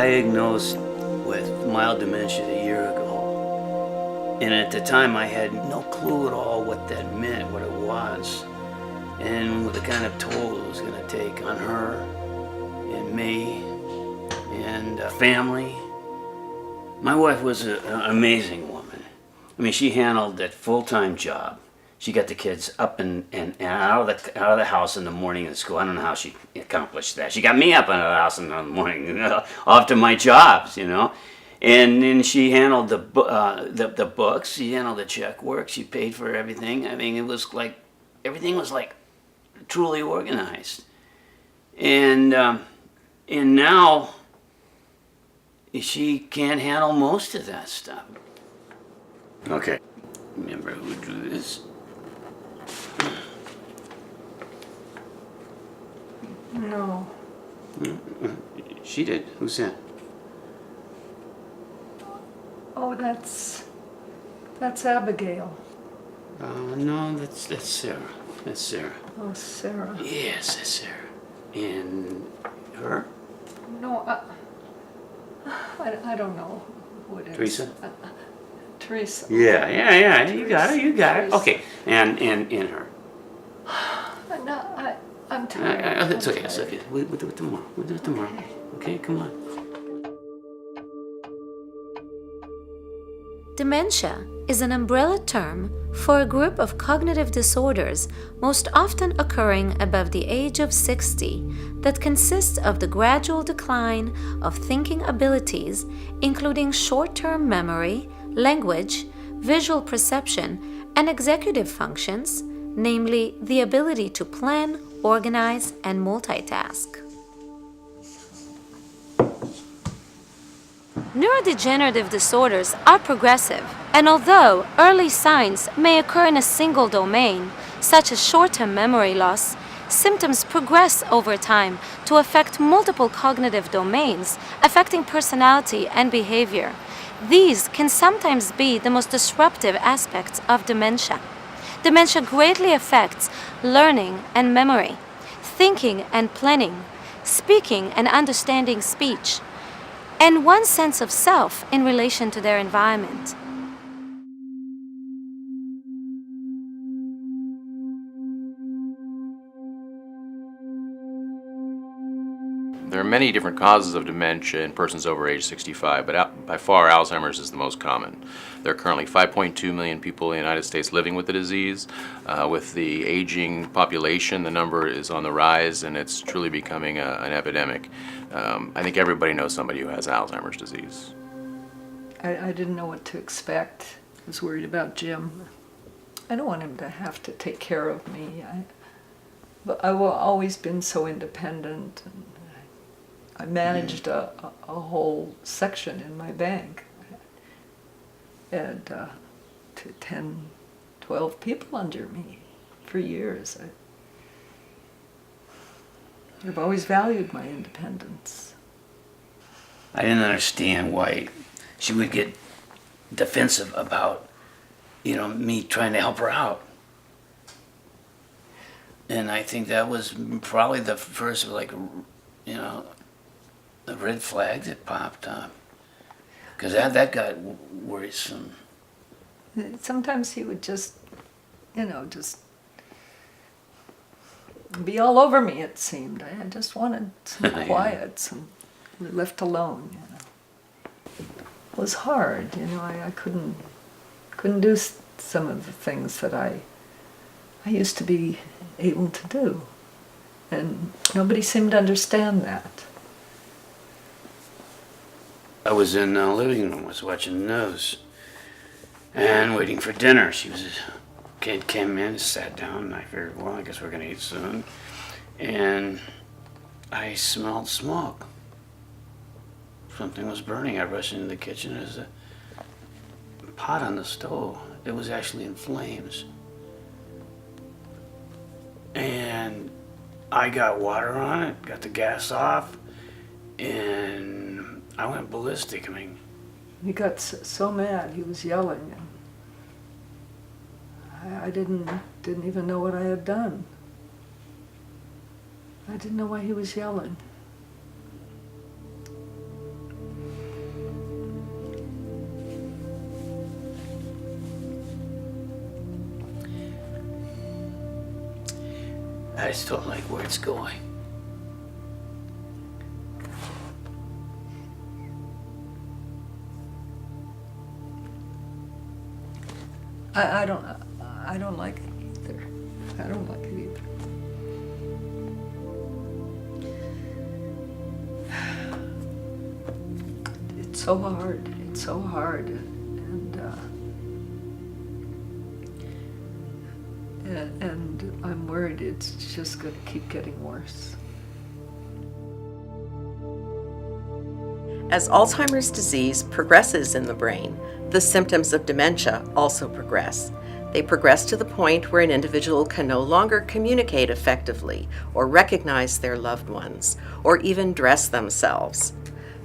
diagnosed with mild dementia a year ago. And at the time I had no clue at all what that meant, what it was, and the kind of toll it was going to take on her and me and family. My wife was an amazing woman. I mean, she handled that full-time job. She got the kids up and out of the house in the morning at school. I don't know how she accomplished that. She got me up out of the house in the morning, off to my jobs, And then she handled the books. She handled the check work. She paid for everything. I mean, it was like everything was like truly organized. And now she can't handle most of that stuff. Okay, remember who drew this? No. She did. Who's that? Oh, that's Abigail. No, that's Sarah. That's Sarah. Oh, Sarah. Yes, that's Sarah. And her? No, I don't know who it is. Teresa? Teresa. Yeah. You Teresa. got it. Okay, and her. No, I'm tired. It's okay. It's okay. We'll do it tomorrow. Okay, come on. Dementia is an umbrella term for a group of cognitive disorders most often occurring above the age of 60 that consists of the gradual decline of thinking abilities, including short-term memory, language, visual perception, and executive functions, namely the ability to plan, organize, and multitask. Neurodegenerative disorders are progressive, and although early signs may occur in a single domain, such as short-term memory loss, symptoms progress over time to affect multiple cognitive domains, affecting personality and behavior. These can sometimes be the most disruptive aspects of dementia. Dementia greatly affects learning and memory, thinking and planning, speaking and understanding speech, and one's sense of self in relation to their environment. There are many different causes of dementia in persons over age 65, but by far Alzheimer's is the most common. There are currently 5.2 million people in the United States living with the disease. With the aging population, the number is on the rise, and it's truly becoming an epidemic. I think everybody knows somebody who has Alzheimer's disease. I didn't know what to expect. I was worried about Jim. I don't want him to have to take care of me. But I've always been so independent. And I managed a whole section in my bank. I had 10, 12 people under me for years. I've always valued my independence. I didn't understand why she would get defensive about, me trying to help her out. And I think that was probably the first, the red flag that popped up. Because that got worrisome. Sometimes he would just be all over me, it seemed. I just wanted some quiet, some left alone, It was hard, I couldn't do some of the things that I used to be able to do. And nobody seemed to understand that. I was in the living room, was watching the news and waiting for dinner. Kid came in, sat down, and I figured, well, I guess we're gonna eat soon. And I smelled smoke. Something was burning. I rushed into the kitchen. There's a pot on the stove. It was actually in flames. And I got water on it, got the gas off, and I went ballistic. He got so mad, he was yelling. I didn't even know what I had done. I didn't know why he was yelling. I just don't like where it's going. I don't like it either. I don't like it either. It's so hard. It's so hard, and I'm worried it's just going to keep getting worse. As Alzheimer's disease progresses in the brain, the symptoms of dementia also progress. They progress to the point where an individual can no longer communicate effectively or recognize their loved ones, or even dress themselves.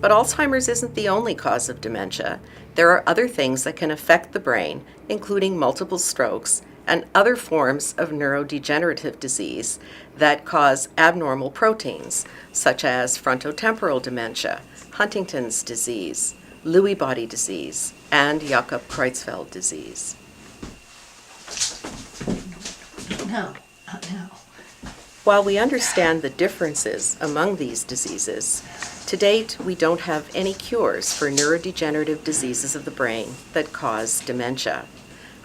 But Alzheimer's isn't the only cause of dementia. There are other things that can affect the brain, including multiple strokes and other forms of neurodegenerative disease that cause abnormal proteins, such as frontotemporal dementia, Huntington's disease, Lewy body disease, and Jakob-Creutzfeldt disease. No, not now. While we understand the differences among these diseases, to date we don't have any cures for neurodegenerative diseases of the brain that cause dementia.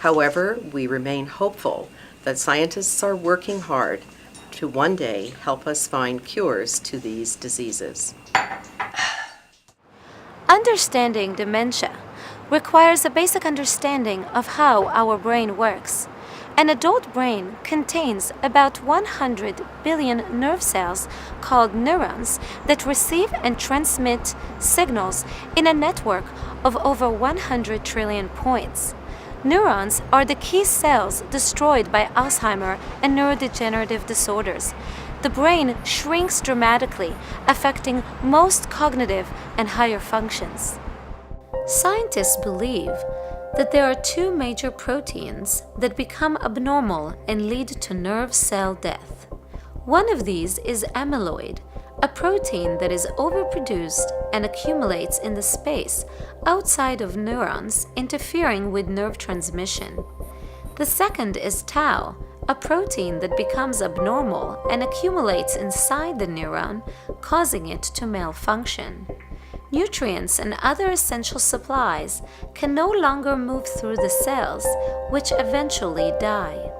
However, we remain hopeful that scientists are working hard to one day help us find cures to these diseases. Understanding dementia requires a basic understanding of how our brain works. An adult brain contains about 100 billion nerve cells called neurons that receive and transmit signals in a network of over 100 trillion points. Neurons are the key cells destroyed by Alzheimer and neurodegenerative disorders. The brain shrinks dramatically, affecting most cognitive and higher functions. Scientists believe that there are two major proteins that become abnormal and lead to nerve cell death. One of these is amyloid, a protein that is overproduced and accumulates in the space outside of neurons, interfering with nerve transmission. The second is tau, a protein that becomes abnormal and accumulates inside the neuron, causing it to malfunction. Nutrients and other essential supplies can no longer move through the cells, which eventually die.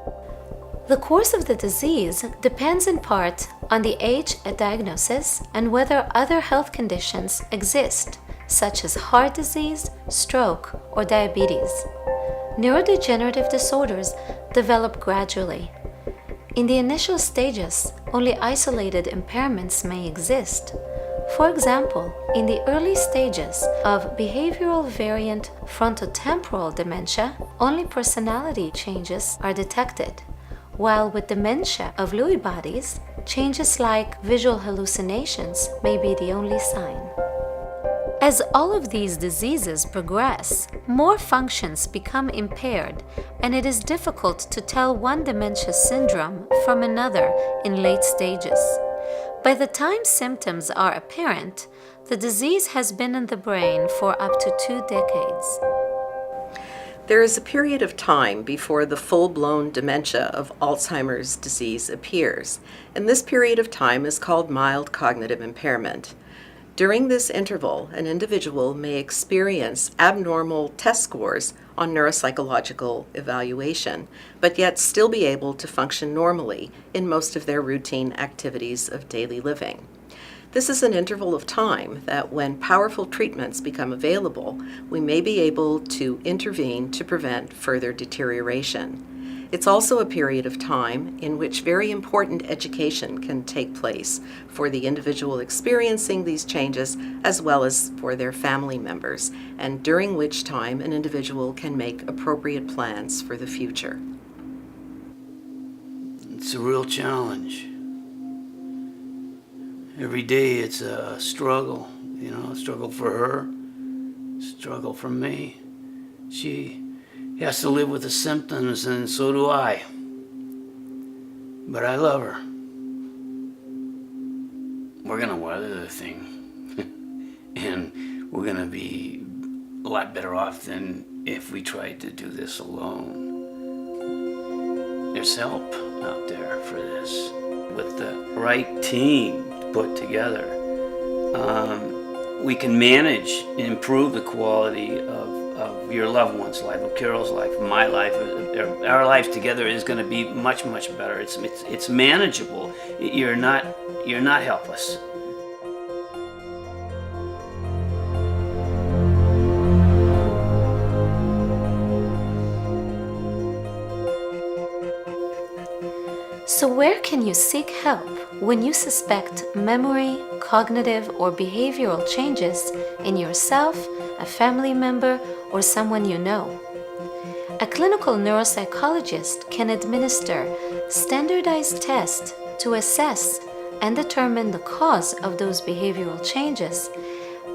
The course of the disease depends in part on the age at diagnosis and whether other health conditions exist, such as heart disease, stroke, or diabetes. Neurodegenerative disorders develop gradually. In the initial stages, only isolated impairments may exist. For example, in the early stages of behavioral variant frontotemporal dementia, only personality changes are detected, while with dementia of Lewy bodies, changes like visual hallucinations may be the only sign. As all of these diseases progress, more functions become impaired, and it is difficult to tell one dementia syndrome from another in late stages. By the time symptoms are apparent, the disease has been in the brain for up to 2 decades. There is a period of time before the full-blown dementia of Alzheimer's disease appears, and this period of time is called mild cognitive impairment. During this interval, an individual may experience abnormal test scores on neuropsychological evaluation, but yet still be able to function normally in most of their routine activities of daily living. This is an interval of time that when powerful treatments become available, we may be able to intervene to prevent further deterioration. It's also a period of time in which very important education can take place for the individual experiencing these changes as well as for their family members, and during which time an individual can make appropriate plans for the future. It's a real challenge. Every day it's a struggle, a struggle for her, struggle for me. She has to live with the symptoms, and so do I. But I love her. We're gonna weather the thing. And we're gonna be a lot better off than if we tried to do this alone. There's help out there for this. With the right team put together, we can manage and improve the quality of your loved one's life, of Carol's life, my life. Our lives together is going to be much, much better. It's manageable. You're not helpless. So where can you seek help when you suspect memory, cognitive, or behavioral changes in yourself, a family member, or someone you know? A clinical neuropsychologist can administer standardized tests to assess and determine the cause of those behavioral changes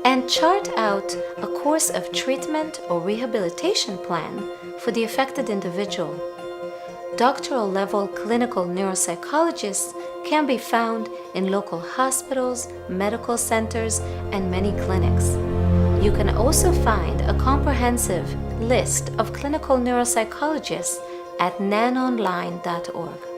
and chart out a course of treatment or rehabilitation plan for the affected individual. Doctoral-level clinical neuropsychologists can be found in local hospitals, medical centers, and many clinics. You can also find a comprehensive list of clinical neuropsychologists at nanonline.org.